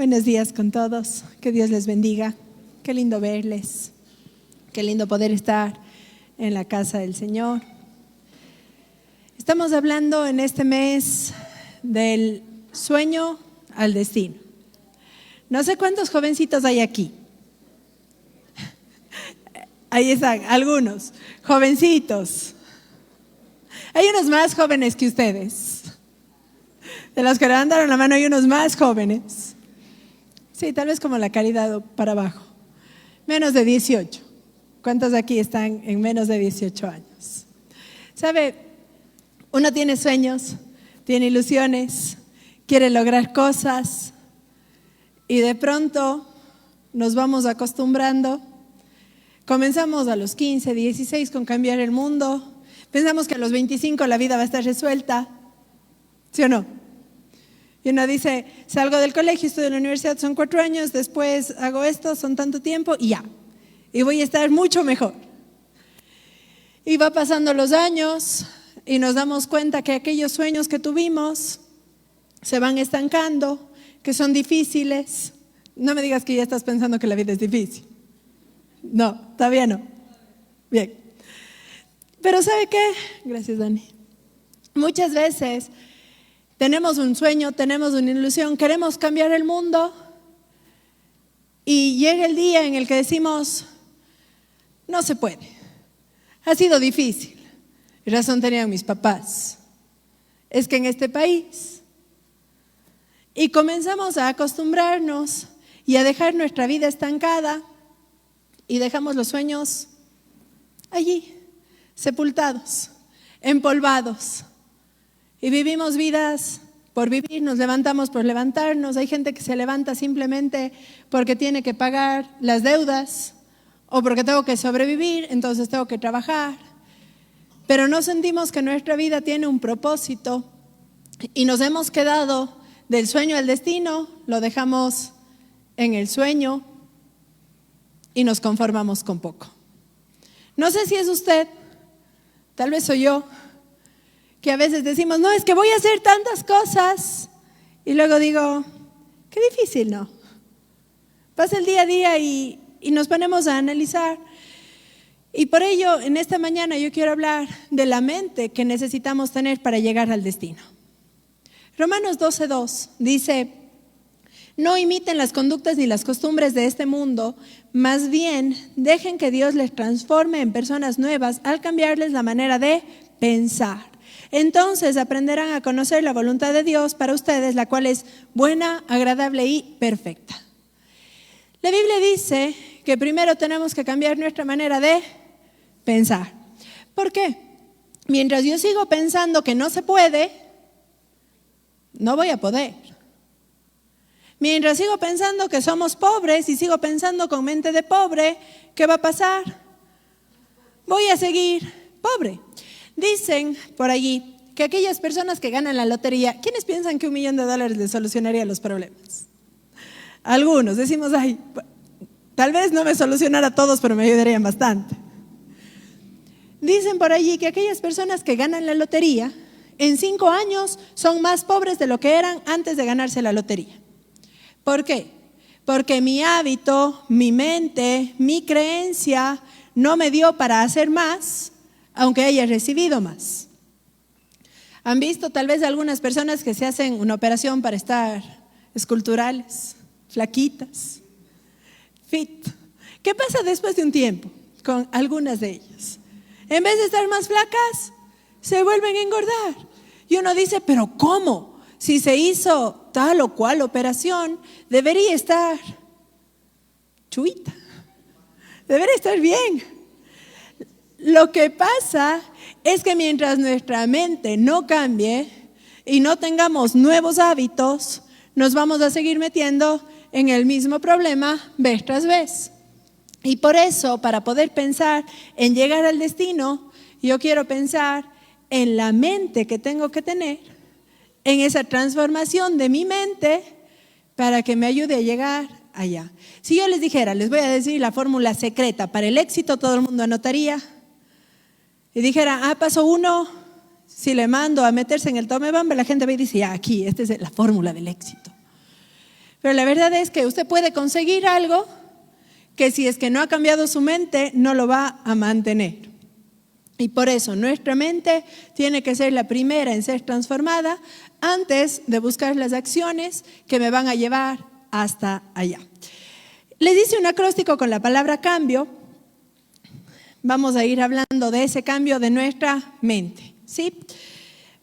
Buenos días con todos, que Dios les bendiga, qué lindo verles, qué lindo poder estar en la casa del Señor. Estamos hablando en este mes del sueño al destino. No sé cuántos jovencitos hay aquí. Ahí están, algunos, jovencitos. Hay unos más jóvenes que ustedes. De los que levantaron la mano hay unos más jóvenes. Sí, tal vez como la caridad o para abajo. Menos de 18. ¿Cuántos de aquí están en menos de 18 años? ¿Sabe? Uno tiene sueños, tiene ilusiones, quiere lograr cosas y de pronto nos vamos acostumbrando. Comenzamos a los 15, 16 con cambiar el mundo. Pensamos que a los 25 la vida va a estar resuelta. ¿Sí o no? Y uno dice, salgo del colegio, estudio en la universidad, son 4 años, después hago esto, son tanto tiempo y ya. Y voy a estar mucho mejor. Y va pasando los años y nos damos cuenta que aquellos sueños que tuvimos se van estancando, que son difíciles. No me digas que ya estás pensando que la vida es difícil. No, todavía no. Bien. Pero ¿sabe qué? Gracias, Dani. Muchas veces tenemos un sueño, tenemos una ilusión, queremos cambiar el mundo y llega el día en el que decimos, no se puede, ha sido difícil. Y razón tenían mis papás, es que en este país. Y comenzamos a acostumbrarnos y a dejar nuestra vida estancada y dejamos los sueños allí, sepultados, empolvados. Y vivimos vidas por vivir, nos levantamos por levantarnos. Hay gente que se levanta simplemente porque tiene que pagar las deudas o porque tengo que sobrevivir, entonces tengo que trabajar. Pero no sentimos que nuestra vida tiene un propósito y nos hemos quedado del sueño al destino, lo dejamos en el sueño y nos conformamos con poco. No sé si es usted, tal vez soy yo, que a veces decimos, no, es que voy a hacer tantas cosas. Y luego digo, qué difícil, ¿no? Pasa el día a día y nos ponemos a analizar. Y por ello, en esta mañana yo quiero hablar de la mente que necesitamos tener para llegar al destino. Romanos 12:2 dice, no imiten las conductas ni las costumbres de este mundo, más bien dejen que Dios les transforme en personas nuevas al cambiarles la manera de pensar. Entonces aprenderán a conocer la voluntad de Dios para ustedes, la cual es buena, agradable y perfecta. La Biblia dice que primero tenemos que cambiar nuestra manera de pensar. ¿Por qué? Mientras yo sigo pensando que no se puede, no voy a poder. Mientras sigo pensando que somos pobres y sigo pensando con mente de pobre, ¿qué va a pasar? Voy a seguir pobre. Dicen por allí que aquellas personas que ganan la lotería, ¿quiénes piensan que $1 millón les solucionaría los problemas? Algunos, decimos, ay, tal vez no me solucionara a todos, pero me ayudarían bastante. Dicen por allí que aquellas personas que ganan la lotería, en 5 años son más pobres de lo que eran antes de ganarse la lotería. ¿Por qué? Porque mi hábito, mi mente, mi creencia no me dio para hacer más, aunque haya recibido más. ¿Han visto tal vez algunas personas que se hacen una operación para estar esculturales, flaquitas, fit? ¿Qué pasa después de un tiempo con algunas de ellas? En vez de estar más flacas, se vuelven a engordar. Y uno dice, ¿pero cómo? Si se hizo tal o cual operación, debería estar chuita, debería estar bien. Lo que pasa es que mientras nuestra mente no cambie y no tengamos nuevos hábitos, nos vamos a seguir metiendo en el mismo problema vez tras vez. Y por eso, para poder pensar en llegar al destino, yo quiero pensar en la mente que tengo que tener, en esa transformación de mi mente para que me ayude a llegar allá. Si yo les dijera, les voy a decir la fórmula secreta para el éxito, todo el mundo anotaría. Y dijera, paso 1, si le mando a meterse en el Tomebambe, la gente ve y dice, aquí, esta es la fórmula del éxito. Pero la verdad es que usted puede conseguir algo que si es que no ha cambiado su mente, no lo va a mantener. Y por eso nuestra mente tiene que ser la primera en ser transformada antes de buscar las acciones que me van a llevar hasta allá. Les hice un acróstico con la palabra cambio. Vamos a ir hablando de ese cambio de nuestra mente, ¿sí?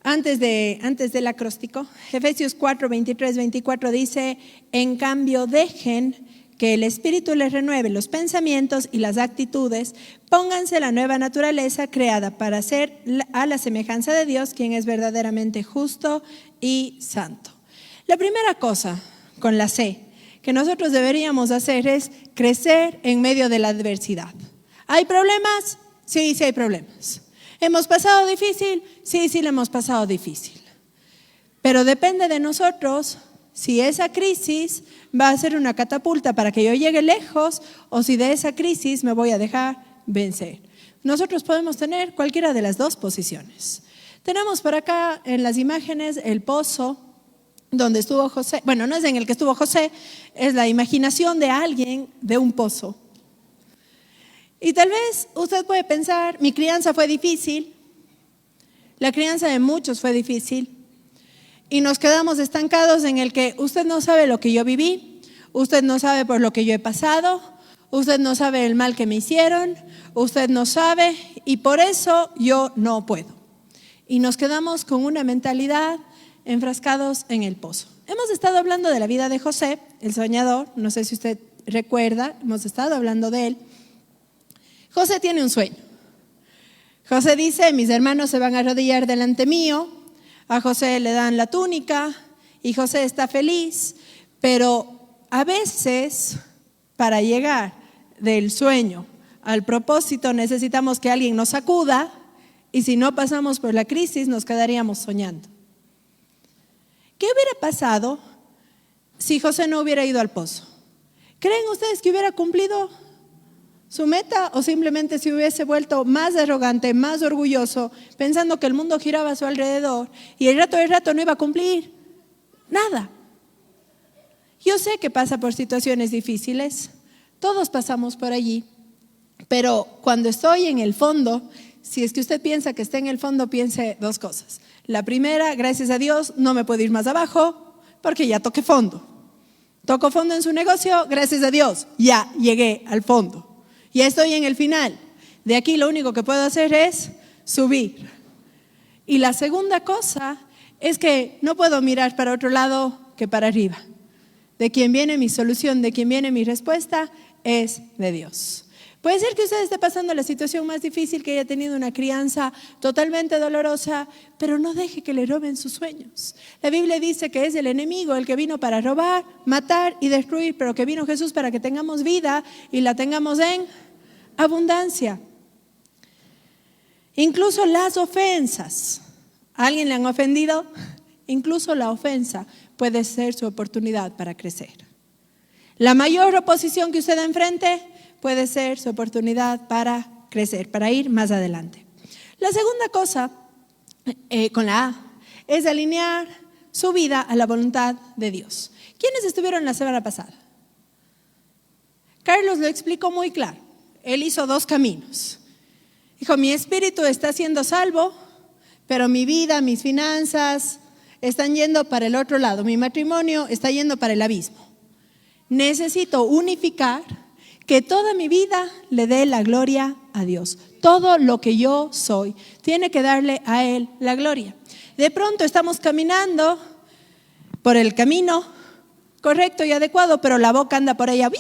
Antes del acróstico, Efesios 4, 23, 24 dice: en cambio dejen que el Espíritu les renueve los pensamientos y las actitudes, pónganse la nueva naturaleza creada para ser a la semejanza de Dios, quien es verdaderamente justo y santo. La primera cosa con la C que nosotros deberíamos hacer es crecer en medio de la adversidad. ¿Hay problemas? Sí, sí hay problemas. ¿Hemos pasado difícil? Sí, sí lo hemos pasado difícil. Pero depende de nosotros si esa crisis va a ser una catapulta para que yo llegue lejos o si de esa crisis me voy a dejar vencer. Nosotros podemos tener cualquiera de las dos posiciones. Tenemos por acá en las imágenes el pozo donde estuvo José. Bueno, no es en el que estuvo José, es la imaginación de alguien de un pozo. Y tal vez usted puede pensar, mi crianza fue difícil, la crianza de muchos fue difícil. Y nos quedamos estancados en el que usted no sabe lo que yo viví, usted no sabe por lo que yo he pasado, usted no sabe el mal que me hicieron, usted no sabe y por eso yo no puedo. Y nos quedamos con una mentalidad enfrascados en el pozo. Hemos estado hablando de la vida de José, el soñador, no sé si usted recuerda, hemos estado hablando de él. José tiene un sueño. José dice: mis hermanos se van a arrodillar delante mío. A José le dan la túnica y José está feliz, pero a veces para llegar del sueño al propósito necesitamos que alguien nos sacuda y si no pasamos por la crisis nos quedaríamos soñando. ¿Qué hubiera pasado si José no hubiera ido al pozo? ¿Creen ustedes que hubiera cumplido su meta o simplemente se hubiese vuelto más arrogante, más orgulloso, pensando que el mundo giraba a su alrededor y el rato no iba a cumplir nada? Yo sé que pasa por situaciones difíciles, todos pasamos por allí, pero cuando estoy en el fondo, si es que usted piensa que está en el fondo, piense dos cosas. La primera, gracias a Dios, no me puedo ir más abajo porque ya toqué fondo. Toco fondo en su negocio, gracias a Dios, ya llegué al fondo. Ya estoy en el final. De aquí lo único que puedo hacer es subir. Y la segunda cosa es que no puedo mirar para otro lado que para arriba. De quien viene mi solución, de quien viene mi respuesta, es de Dios. Puede ser que usted esté pasando la situación más difícil, que haya tenido una crianza totalmente dolorosa, pero no deje que le roben sus sueños. La Biblia dice que es el enemigo el que vino para robar, matar y destruir, pero que vino Jesús para que tengamos vida y la tengamos en abundancia. Incluso las ofensas, ¿a alguien le han ofendido? Incluso la ofensa puede ser su oportunidad para crecer. La mayor oposición que usted enfrente puede ser su oportunidad para crecer, para ir más adelante. La segunda cosa, con la A, es alinear su vida a la voluntad de Dios. ¿Quiénes estuvieron la semana pasada? Carlos lo explicó muy claro. Él hizo dos caminos. Dijo: mi espíritu está siendo salvo, pero mi vida, mis finanzas están yendo para el otro lado. Mi matrimonio está yendo para el abismo. Necesito unificar, que toda mi vida le dé la gloria a Dios. Todo lo que yo soy tiene que darle a Él la gloria. De pronto estamos caminando por el camino correcto y adecuado, pero la boca anda por allá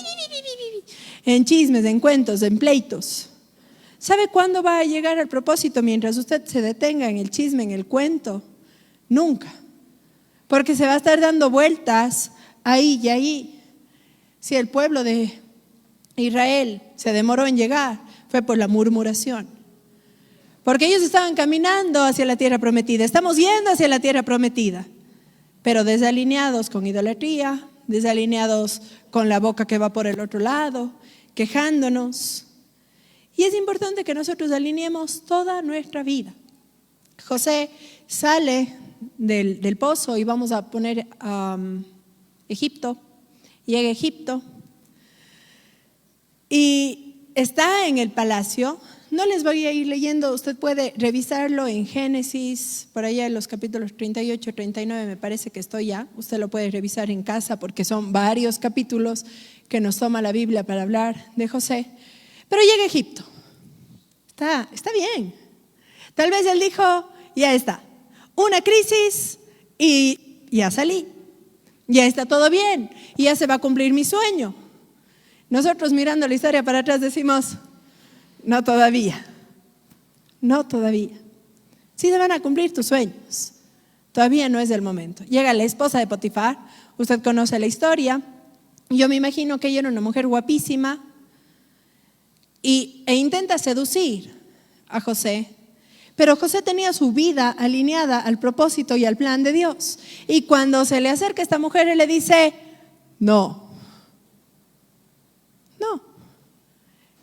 en chismes, en cuentos, en pleitos. ¿Sabe cuándo va a llegar al propósito mientras usted se detenga en el chisme, en el cuento? Nunca. Porque se va a estar dando vueltas ahí y ahí. Si el pueblo de Israel se demoró en llegar, fue por la murmuración. Porque ellos estaban caminando hacia la tierra prometida. Estamos yendo hacia la tierra prometida, pero desalineados con idolatría, desalineados con la boca que va por el otro lado, quejándonos. Y es importante que nosotros alineemos toda nuestra vida. José sale del pozo y vamos a poner Egipto. llega a Egipto y está en el palacio. No les voy a ir leyendo, usted puede revisarlo en Génesis, por allá en los capítulos 38, 39 me parece que estoy ya. Usted lo puede revisar en casa porque son varios capítulos que nos toma la Biblia para hablar de José. Pero llega a Egipto. Está bien. Tal vez él dijo, ya está, una crisis y ya salí. Ya está todo bien y ya se va a cumplir mi sueño. Nosotros mirando la historia para atrás decimos, no todavía, no todavía. Sí se van a cumplir tus sueños, todavía no es el momento. Llega la esposa de Potifar, usted conoce la historia. Yo me imagino que ella era una mujer guapísima e intenta seducir a José. Pero José tenía su vida alineada al propósito y al plan de Dios. Y cuando se le acerca a esta mujer, él le dice, no.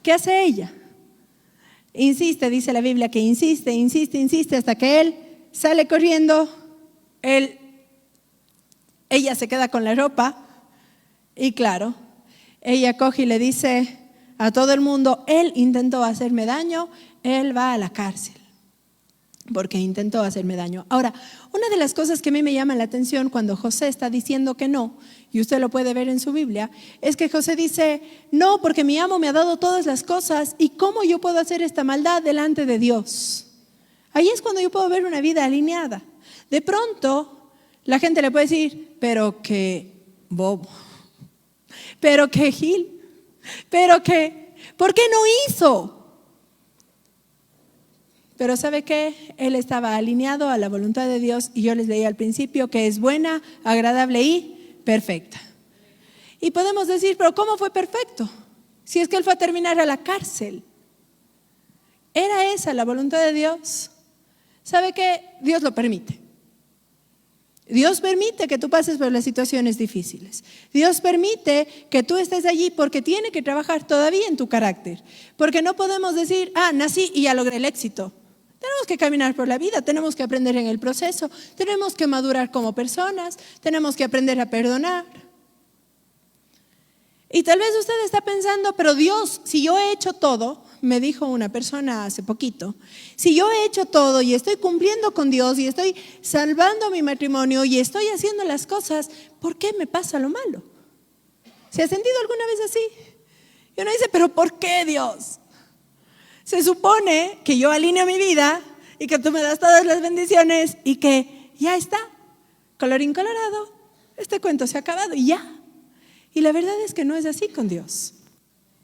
¿Qué hace ella? Insiste, dice la Biblia, que insiste hasta que él sale corriendo. Ella se queda con la ropa y claro, ella coge y le dice a todo el mundo, él intentó hacerme daño, él va a la cárcel porque intentó hacerme daño. Ahora, una de las cosas que a mí me llama la atención cuando José está diciendo que no, y usted lo puede ver en su Biblia, es que José dice, no, porque mi amo me ha dado todas las cosas, ¿y cómo yo puedo hacer esta maldad delante de Dios? Ahí es cuando yo puedo ver una vida alineada. De pronto, la gente le puede decir, pero qué bobo, pero qué gil, pero qué, ¿por qué no hizo? Pero ¿sabe qué? Él estaba alineado a la voluntad de Dios y yo les leí al principio que es buena, agradable y perfecta. Y podemos decir, pero ¿cómo fue perfecto? Si es que él fue a terminar a la cárcel. ¿Era esa la voluntad de Dios? ¿Sabe qué? Dios lo permite. Dios permite que tú pases por las situaciones difíciles. Dios permite que tú estés allí porque tiene que trabajar todavía en tu carácter. Porque no podemos decir, nací y ya logré el éxito. Tenemos que caminar por la vida, tenemos que aprender en el proceso, tenemos que madurar como personas, tenemos que aprender a perdonar. Y tal vez usted está pensando, pero Dios, si yo he hecho todo, me dijo una persona hace poquito, si yo he hecho todo y estoy cumpliendo con Dios y estoy salvando mi matrimonio y estoy haciendo las cosas, ¿por qué me pasa lo malo? ¿Se ha sentido alguna vez así? Y uno dice, pero ¿por qué, Dios? Se supone que yo alineo mi vida y que tú me das todas las bendiciones y que ya está, colorín colorado, este cuento se ha acabado y ya. Y la verdad es que no es así con Dios.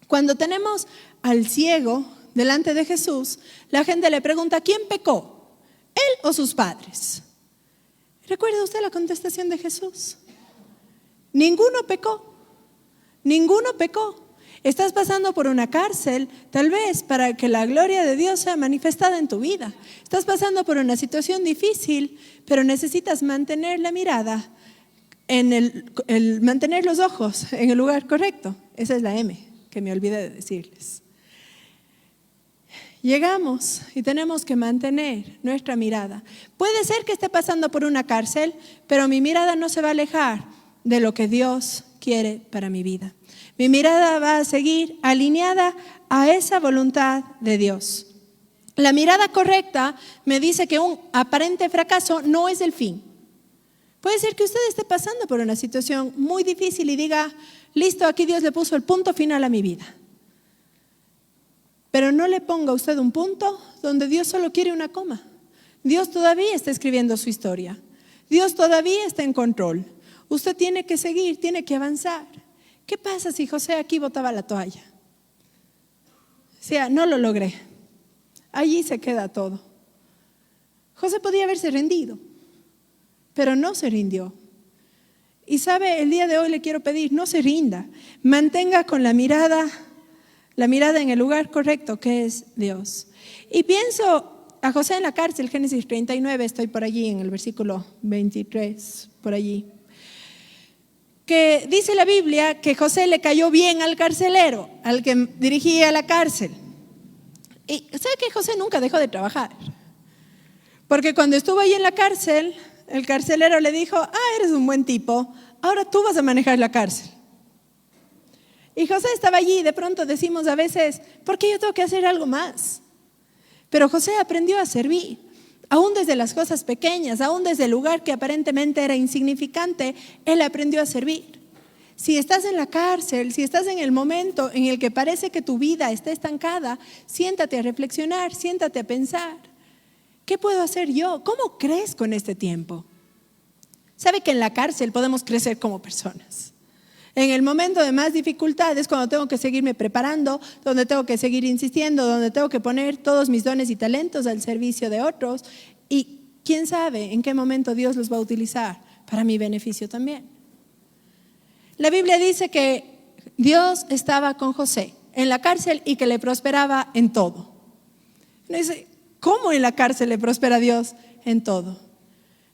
Cuando tenemos al ciego delante de Jesús, la gente le pregunta, ¿quién pecó? ¿Él o sus padres? ¿Recuerda usted la contestación de Jesús? Ninguno pecó, ninguno pecó. Estás pasando por una cárcel, tal vez para que la gloria de Dios sea manifestada en tu vida. Estás pasando por una situación difícil, pero necesitas mantener la mirada, mantener los ojos en el lugar correcto. Esa es la M, que me olvidé de decirles. Llegamos y tenemos que mantener nuestra mirada. Puede ser que esté pasando por una cárcel, pero mi mirada no se va a alejar de lo que Dios quiere para mi vida. Mi mirada va a seguir alineada a esa voluntad de Dios. La mirada correcta me dice que un aparente fracaso no es el fin. Puede ser que usted esté pasando por una situación muy difícil y diga, listo, aquí Dios le puso el punto final a mi vida. Pero no le ponga a usted un punto donde Dios solo quiere una coma. Dios todavía está escribiendo su historia. Dios todavía está en control. Usted tiene que seguir, tiene que avanzar. ¿Qué pasa si José aquí botaba la toalla? O sea, no lo logré. Allí se queda todo. José podía haberse rendido, pero no se rindió. Y sabe, el día de hoy le quiero pedir, no se rinda. Mantenga con la mirada en el lugar correcto, que es Dios. Y pienso a José en la cárcel, Génesis 39, estoy por allí en el versículo 23, por allí. Que dice la Biblia que José le cayó bien al carcelero, al que dirigía la cárcel. Y ¿sabe que José nunca dejó de trabajar? Porque cuando estuvo ahí en la cárcel, el carcelero le dijo, eres un buen tipo, ahora tú vas a manejar la cárcel. Y José estaba allí y de pronto decimos a veces, ¿por qué yo tengo que hacer algo más? Pero José aprendió a servir, aún desde las cosas pequeñas, aún desde el lugar que aparentemente era insignificante, él aprendió a servir. Si estás en la cárcel, si estás en el momento en el que parece que tu vida está estancada, siéntate a reflexionar, siéntate a pensar. ¿Qué puedo hacer yo? ¿Cómo crezco en este tiempo? Sabe que en la cárcel podemos crecer como personas. En el momento de más dificultades, cuando tengo que seguirme preparando, donde tengo que seguir insistiendo, donde tengo que poner todos mis dones y talentos al servicio de otros, y quién sabe en qué momento Dios los va a utilizar para mi beneficio también. La Biblia dice que Dios estaba con José en la cárcel y que le prosperaba en todo. Uno dice, ¿cómo en la cárcel le prospera a Dios? En todo.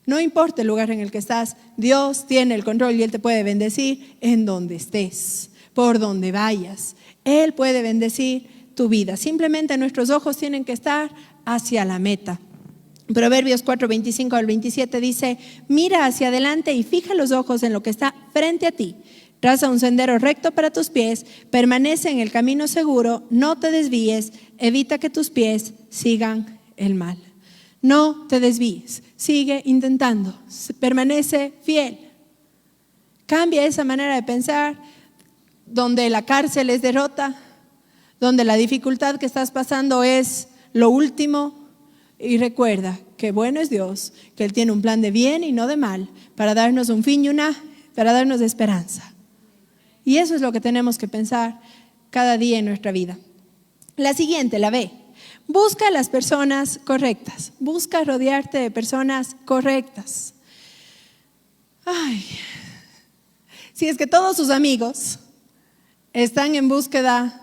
No importa el lugar en el que estás, Dios tiene el control y Él te puede bendecir en donde estés, por donde vayas. Él puede bendecir tu vida. Simplemente nuestros ojos tienen que estar hacia la meta. Proverbios 4, 25 al 27 dice, mira hacia adelante y fija los ojos en lo que está frente a ti. Traza un sendero recto para tus pies, permanece en el camino seguro, no te desvíes, evita que tus pies sigan el mal. No te desvíes, sigue intentando, permanece fiel. Cambia esa manera de pensar, donde la cárcel es derrota, donde la dificultad que estás pasando es lo último. Y recuerda que bueno es Dios, que Él tiene un plan de bien y no de mal, para darnos un fin y para darnos esperanza. Y eso es lo que tenemos que pensar cada día en nuestra vida. La siguiente, la B. Busca a las personas correctas. Busca rodearte de personas correctas. Ay, si es que todos sus amigos están en búsqueda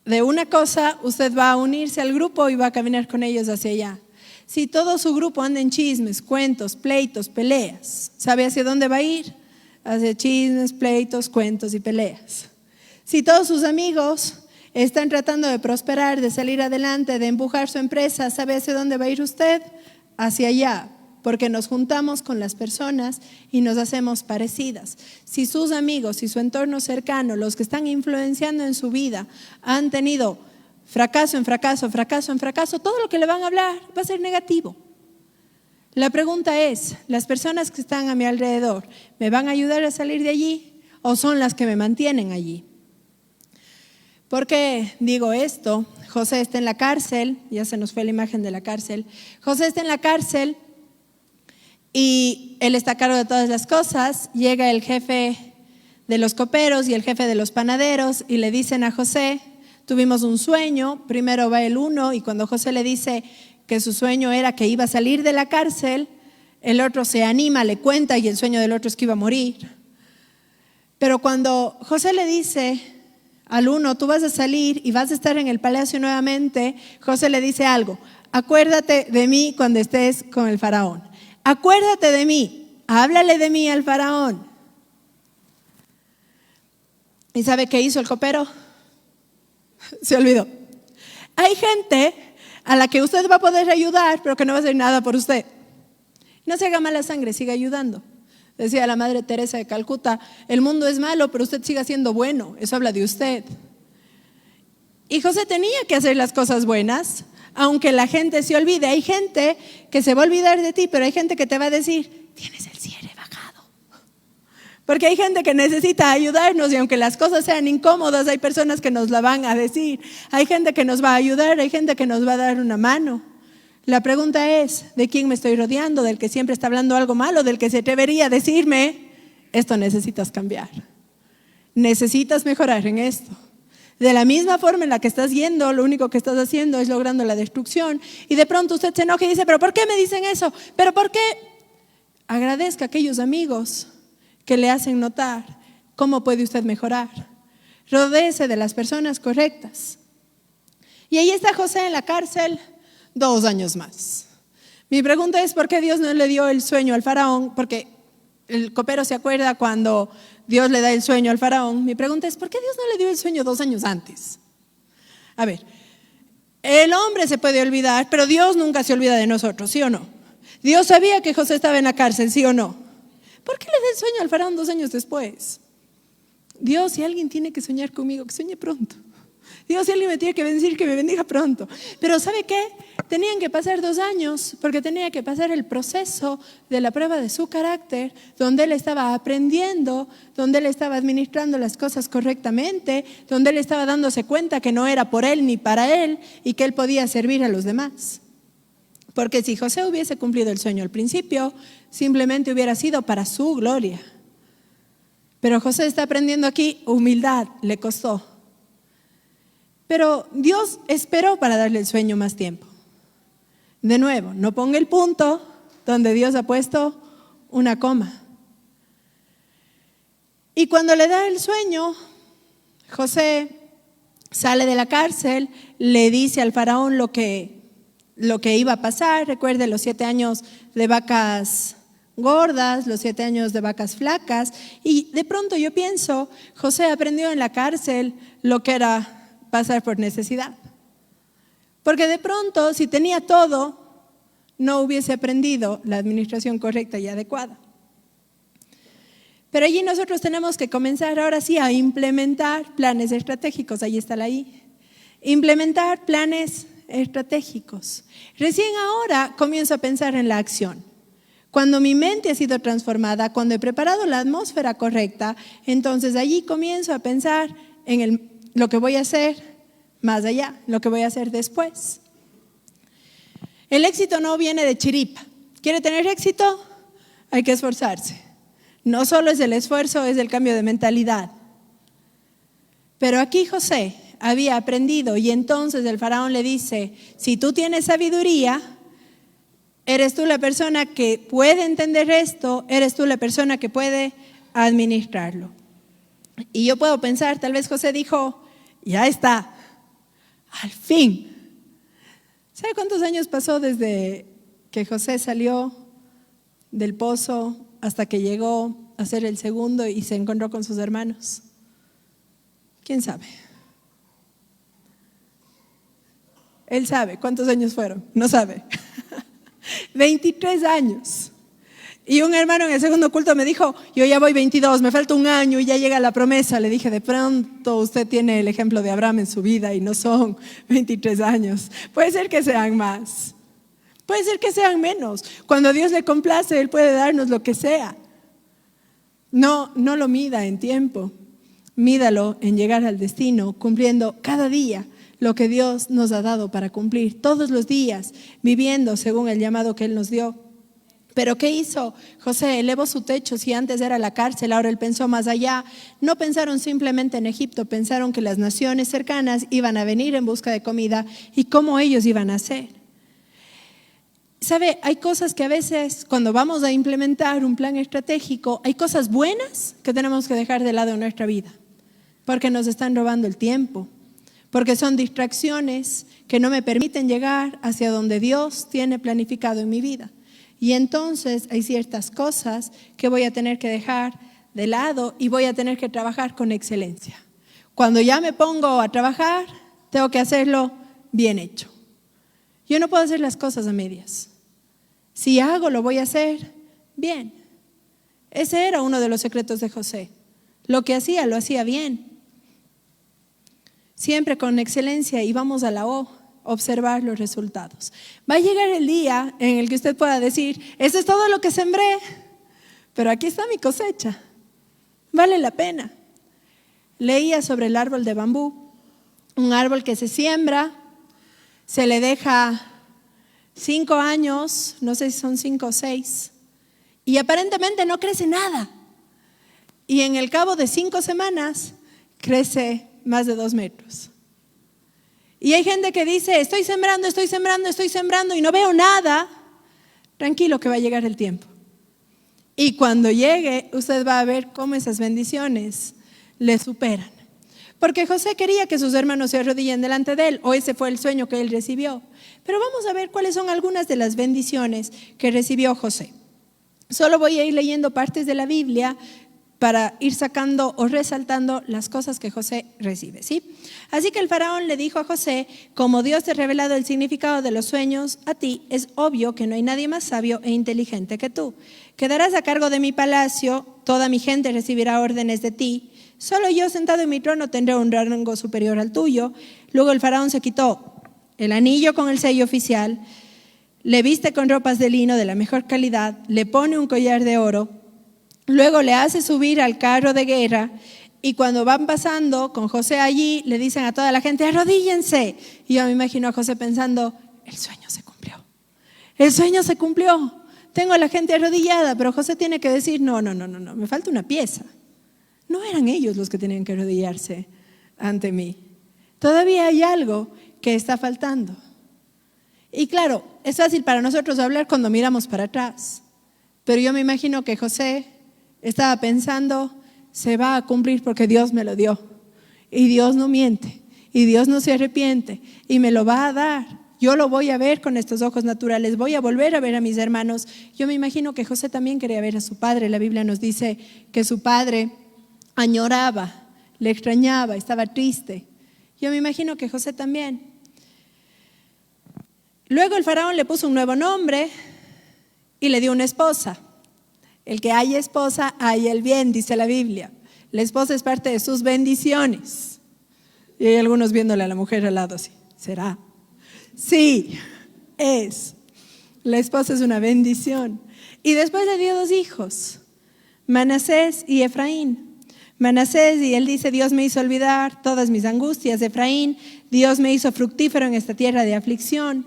de una cosa, usted va a unirse al grupo y va a caminar con ellos hacia allá. Si todo su grupo anda en chismes, cuentos, pleitos, peleas, ¿sabe hacia dónde va a ir? Hacia chismes, pleitos, cuentos y peleas. Si todos sus amigos están tratando de prosperar, de salir adelante, de empujar su empresa, ¿sabe hacia dónde va a ir usted? Hacia allá, porque nos juntamos con las personas y nos hacemos parecidas. Si sus amigos, si su entorno cercano, los que están influenciando en su vida, han tenido fracaso en fracaso, fracaso en fracaso, todo lo que le van a hablar va a ser negativo. La pregunta es, ¿las personas que están a mi alrededor me van a ayudar a salir de allí o son las que me mantienen allí? ¿Por qué digo esto? José está en la cárcel, ya se nos fue la imagen de la cárcel. José está en la cárcel y él está a cargo de todas las cosas. Llega el jefe de los coperos y el jefe de los panaderos y le dicen a José, tuvimos un sueño. Primero va el uno y cuando José le dice que su sueño era que iba a salir de la cárcel, el otro se anima, le cuenta y el sueño del otro es que iba a morir. Pero cuando José le dice al uno, tú vas a salir y vas a estar en el palacio nuevamente, José le dice algo, acuérdate de mí cuando estés con el faraón. Acuérdate de mí, háblale de mí al faraón. ¿Y sabe qué hizo el copero? Se olvidó. Hay gente a la que usted va a poder ayudar, pero que no va a hacer nada por usted. No se haga mala sangre, siga ayudando. Decía la Madre Teresa de Calcuta, el mundo es malo, pero usted siga siendo bueno. Eso habla de usted. Y José tenía que hacer las cosas buenas, aunque la gente se olvide. Hay gente que se va a olvidar de ti, pero hay gente que te va a decir, tienes el cierre bajado. Porque hay gente que necesita ayudarnos y aunque las cosas sean incómodas, hay personas que nos la van a decir. Hay gente que nos va a ayudar, hay gente que nos va a dar una mano. La pregunta es, ¿de quién me estoy rodeando? ¿Del que siempre está hablando algo malo? ¿Del que se atrevería a decirme, esto necesitas cambiar? Necesitas mejorar en esto. De la misma forma en la que estás yendo, lo único que estás haciendo es logrando la destrucción. Y de pronto usted se enoja y dice, ¿pero por qué me dicen eso? ¿Pero por qué? Agradezca a aquellos amigos que le hacen notar cómo puede usted mejorar. Rodéese de las personas correctas. Y ahí está José en la cárcel 2 años más. Mi pregunta es, ¿por qué Dios no le dio el sueño al faraón? Porque el copero se acuerda cuando Dios le da el sueño al faraón. Mi pregunta es, ¿por qué Dios no le dio el sueño 2 años antes? A ver, el hombre se puede olvidar, pero Dios nunca se olvida de nosotros, ¿sí o no? Dios sabía que José estaba en la cárcel, ¿sí o no? ¿Por qué le da el sueño al faraón 2 años después? Dios, si alguien tiene que soñar conmigo, que sueñe pronto. Dios, si alguien me tiene que bendecir, que me bendiga pronto. Pero ¿sabe qué? Tenían que pasar 2 años, porque tenía que pasar el proceso de la prueba de su carácter, donde él estaba aprendiendo, donde él estaba administrando las cosas correctamente, donde él estaba dándose cuenta que no era por él ni para él y que él podía servir a los demás. Porque si José hubiese cumplido el sueño al principio, simplemente hubiera sido para su gloria. Pero José está aprendiendo aquí humildad, le costó. Pero Dios esperó para darle el sueño más tiempo. De nuevo, no ponga el punto donde Dios ha puesto una coma. Y cuando le da el sueño, José sale de la cárcel, le dice al faraón lo que iba a pasar. Recuerde los 7 años de vacas gordas, los 7 años de vacas flacas. Y de pronto yo pienso, José aprendió en la cárcel lo que era pasar por necesidad. Porque de pronto, si tenía todo, no hubiese aprendido la administración correcta y adecuada. Pero allí nosotros tenemos que comenzar ahora sí a implementar planes estratégicos. Ahí está la I. Implementar planes estratégicos. Recién ahora comienzo a pensar en la acción. Cuando mi mente ha sido transformada, cuando he preparado la atmósfera correcta, entonces allí comienzo a pensar en lo que voy a hacer más allá, lo que voy a hacer después. El éxito no viene de chiripa. ¿Quiere tener éxito? Hay que esforzarse. No solo es el esfuerzo, es el cambio de mentalidad. Pero aquí José había aprendido y entonces el faraón le dice, si tú tienes sabiduría, eres tú la persona que puede entender esto, eres tú la persona que puede administrarlo. Y yo puedo pensar, tal vez José dijo, ya está, al fin. ¿Sabe cuántos años pasó desde que José salió del pozo hasta que llegó a ser el segundo y se encontró con sus hermanos? ¿Quién sabe? Él sabe. ¿Cuántos años fueron? No sabe. 23 años. Y un hermano en el segundo culto me dijo, yo ya voy 22, me falta 1 año y ya llega la promesa. Le dije, de pronto usted tiene el ejemplo de Abraham en su vida y no son 23 años. Puede ser que sean más, puede ser que sean menos. Cuando a Dios le complace, Él puede darnos lo que sea. No lo mida en tiempo, mídalo en llegar al destino, cumpliendo cada día lo que Dios nos ha dado para cumplir, todos los días, viviendo según el llamado que Él nos dio. Pero ¿qué hizo? José elevó su techo. Si antes era la cárcel, ahora él pensó más allá. No pensaron simplemente en Egipto, pensaron que las naciones cercanas iban a venir en busca de comida y cómo ellos iban a hacer. ¿Sabe? Hay cosas que a veces cuando vamos a implementar un plan estratégico, hay cosas buenas que tenemos que dejar de lado en nuestra vida, porque nos están robando el tiempo, porque son distracciones que no me permiten llegar hacia donde Dios tiene planificado en mi vida. Y entonces hay ciertas cosas que voy a tener que dejar de lado y voy a tener que trabajar con excelencia. Cuando ya me pongo a trabajar, tengo que hacerlo bien hecho. Yo no puedo hacer las cosas a medias. Si hago, lo voy a hacer bien. Ese era uno de los secretos de José. Lo que hacía, lo hacía bien. Siempre con excelencia y vamos a la O. Observar los resultados. Va a llegar el día en el que usted pueda decir, eso es todo lo que sembré, pero aquí está mi cosecha, vale la pena. Leía sobre el árbol de bambú, un árbol que se siembra, se le deja 5 años, no sé si son 5 o 6, y aparentemente no crece nada. Y en el cabo de 5 semanas crece más de 2 metros. Y hay gente que dice, estoy sembrando y no veo nada. Tranquilo que va a llegar el tiempo. Y cuando llegue, usted va a ver cómo esas bendiciones le superan. Porque José quería que sus hermanos se arrodillen delante de él, o ese fue el sueño que él recibió. Pero vamos a ver cuáles son algunas de las bendiciones que recibió José. Solo voy a ir leyendo partes de la Biblia para ir sacando o resaltando las cosas que José recibe, ¿sí? Así que el faraón le dijo a José, como Dios te ha revelado el significado de los sueños a ti, es obvio que no hay nadie más sabio e inteligente que tú. Quedarás a cargo de mi palacio, toda mi gente recibirá órdenes de ti. Solo yo sentado en mi trono tendré un rango superior al tuyo. Luego el faraón se quitó el anillo con el sello oficial, le viste con ropas de lino de la mejor calidad, le pone un collar de oro, luego le hace subir al carro de guerra y cuando van pasando con José allí, le dicen a toda la gente, arrodíllense. Y yo me imagino a José pensando, el sueño se cumplió. El sueño se cumplió. Tengo a la gente arrodillada, pero José tiene que decir, no, me falta una pieza. No eran ellos los que tenían que arrodillarse ante mí. Todavía hay algo que está faltando. Y claro, es fácil para nosotros hablar cuando miramos para atrás, pero yo me imagino que José estaba pensando, se va a cumplir porque Dios me lo dio. Y Dios no miente, y Dios no se arrepiente, y me lo va a dar. Yo lo voy a ver con estos ojos naturales, voy a volver a ver a mis hermanos. Yo me imagino que José también quería ver a su padre. La Biblia nos dice que su padre añoraba, le extrañaba, estaba triste. Yo me imagino que José también. Luego el faraón le puso un nuevo nombre y le dio una esposa. El que haya esposa, haya el bien, dice la Biblia. La esposa es parte de sus bendiciones. Y hay algunos viéndole a la mujer al lado así, ¿será? Sí, es. La esposa es una bendición. Y después le dio 2 hijos, Manasés y Efraín. Manasés, y él dice, Dios me hizo olvidar todas mis angustias. Efraín, Dios me hizo fructífero en esta tierra de aflicción.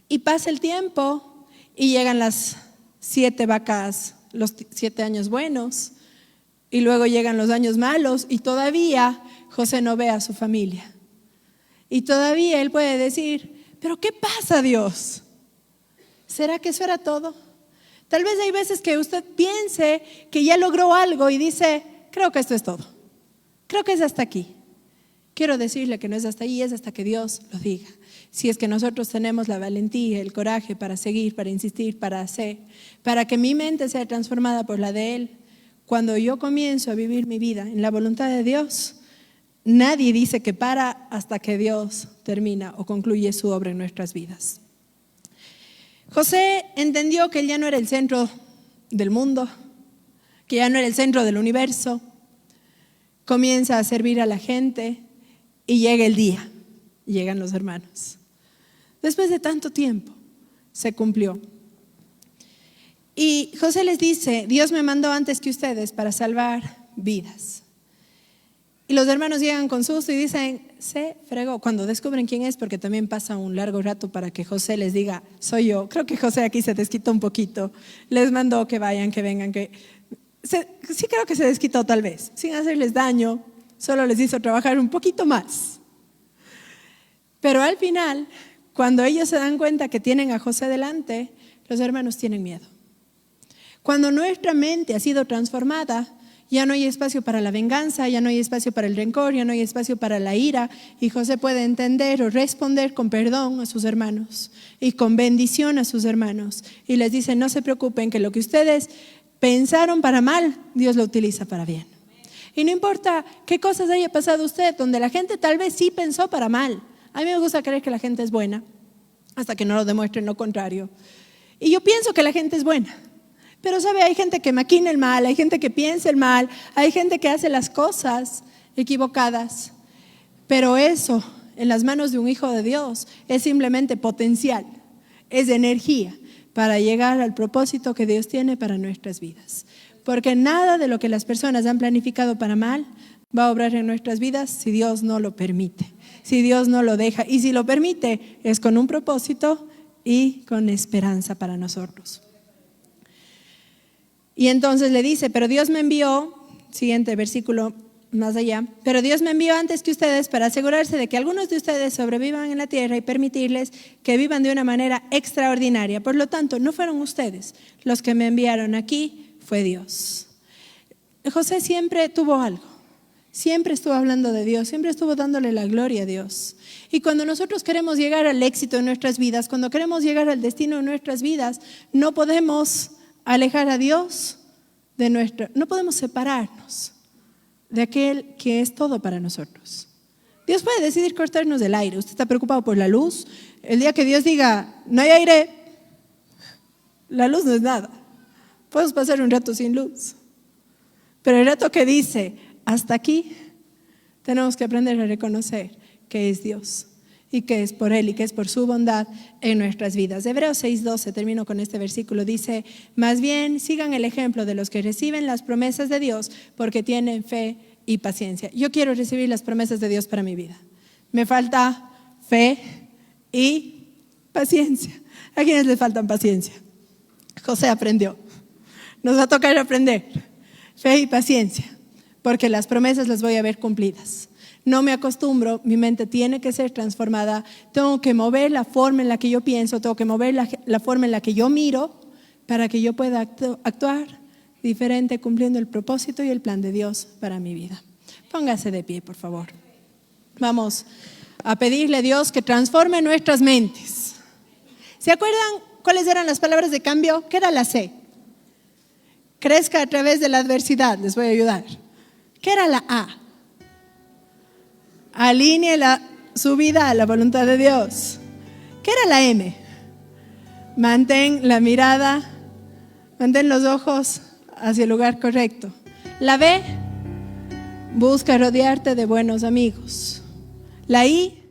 Y pasa el tiempo y llegan las 7 vacas, los 7 años buenos, y luego llegan los años malos, y todavía José no ve a su familia. Y todavía él puede decir, ¿pero qué pasa, Dios? ¿Será que eso era todo? Tal vez hay veces que usted piense que ya logró algo y dice, creo que esto es todo. Creo que es hasta aquí. Quiero decirle que no es hasta ahí, es hasta que Dios lo diga. Si es que nosotros tenemos la valentía, el coraje para seguir, para insistir, para hacer, para que mi mente sea transformada por la de Él. Cuando yo comienzo a vivir mi vida en la voluntad de Dios, nadie dice que para hasta que Dios termina o concluye su obra en nuestras vidas. José entendió que él ya no era el centro del mundo, que ya no era el centro del universo. Comienza a servir a la gente y llega el día, llegan los hermanos. Después de tanto tiempo, se cumplió. Y José les dice, Dios me mandó antes que ustedes para salvar vidas. Y los hermanos llegan con susto y dicen, se fregó. Cuando descubren quién es, porque también pasa un largo rato para que José les diga, soy yo. Creo que José aquí se desquitó un poquito. Les mandó que vayan, que vengan, sí creo que se desquitó tal vez, sin hacerles daño, solo les hizo trabajar un poquito más. Pero al final, cuando ellos se dan cuenta que tienen a José delante, los hermanos tienen miedo. Cuando nuestra mente ha sido transformada, ya no hay espacio para la venganza, ya no hay espacio para el rencor, ya no hay espacio para la ira, y José puede entender o responder con perdón a sus hermanos y con bendición a sus hermanos. Y les dice, no se preocupen, que lo que ustedes pensaron para mal, Dios lo utiliza para bien. Y no importa qué cosas haya pasado usted, donde la gente tal vez sí pensó para mal. A mí me gusta creer que la gente es buena, hasta que no lo demuestren lo contrario. Y yo pienso que la gente es buena. Pero sabe, hay gente que maquina el mal, hay gente que piensa el mal, hay gente que hace las cosas equivocadas. Pero eso, en las manos de un hijo de Dios, es simplemente potencial, es energía para llegar al propósito que Dios tiene para nuestras vidas. Porque nada de lo que las personas han planificado para mal va a obrar en nuestras vidas si Dios no lo permite, si Dios no lo deja. Y si lo permite, es con un propósito y con esperanza para nosotros. Y entonces le dice, pero Dios me envió, siguiente versículo más allá, pero Dios me envió antes que ustedes para asegurarse de que algunos de ustedes sobrevivan en la tierra y permitirles que vivan de una manera extraordinaria. Por lo tanto, no fueron ustedes los que me enviaron aquí, fue Dios. José siempre tuvo algo, siempre estuvo hablando de Dios, siempre estuvo dándole la gloria a Dios. Y cuando nosotros queremos llegar al éxito en nuestras vidas, cuando queremos llegar al destino en nuestras vidas, no podemos alejar a Dios no podemos separarnos de aquel que es todo para nosotros. Dios puede decidir cortarnos del aire. Usted está preocupado por la luz. El día que Dios diga, no hay aire, la luz no es nada. Podemos pasar un rato sin luz. Pero el reto que dice, hasta aquí, tenemos que aprender a reconocer que es Dios y que es por Él y que es por su bondad en nuestras vidas. Hebreos 6:12, termino con este versículo, dice, más bien sigan el ejemplo de los que reciben las promesas de Dios porque tienen fe y paciencia. Yo quiero recibir las promesas de Dios para mi vida. Me falta fe y paciencia. ¿A quiénes les faltan paciencia? José aprendió. Nos va a tocar aprender fe y paciencia, porque las promesas las voy a ver cumplidas. No me acostumbro, mi mente tiene que ser transformada, tengo que mover la forma en la que yo pienso, tengo que mover la forma en la que yo miro para que yo pueda actuar diferente, cumpliendo el propósito y el plan de Dios para mi vida. Póngase de pie, por favor. Vamos a pedirle a Dios que transforme nuestras mentes. ¿Se acuerdan cuáles eran las palabras de cambio? ¿Qué era la C? Crezca a través de la adversidad, les voy a ayudar. ¿Qué era la A? Alinee su vida a la voluntad de Dios. ¿Qué era la M? Mantén la mirada, mantén los ojos hacia el lugar correcto. La B, busca rodearte de buenos amigos. La I,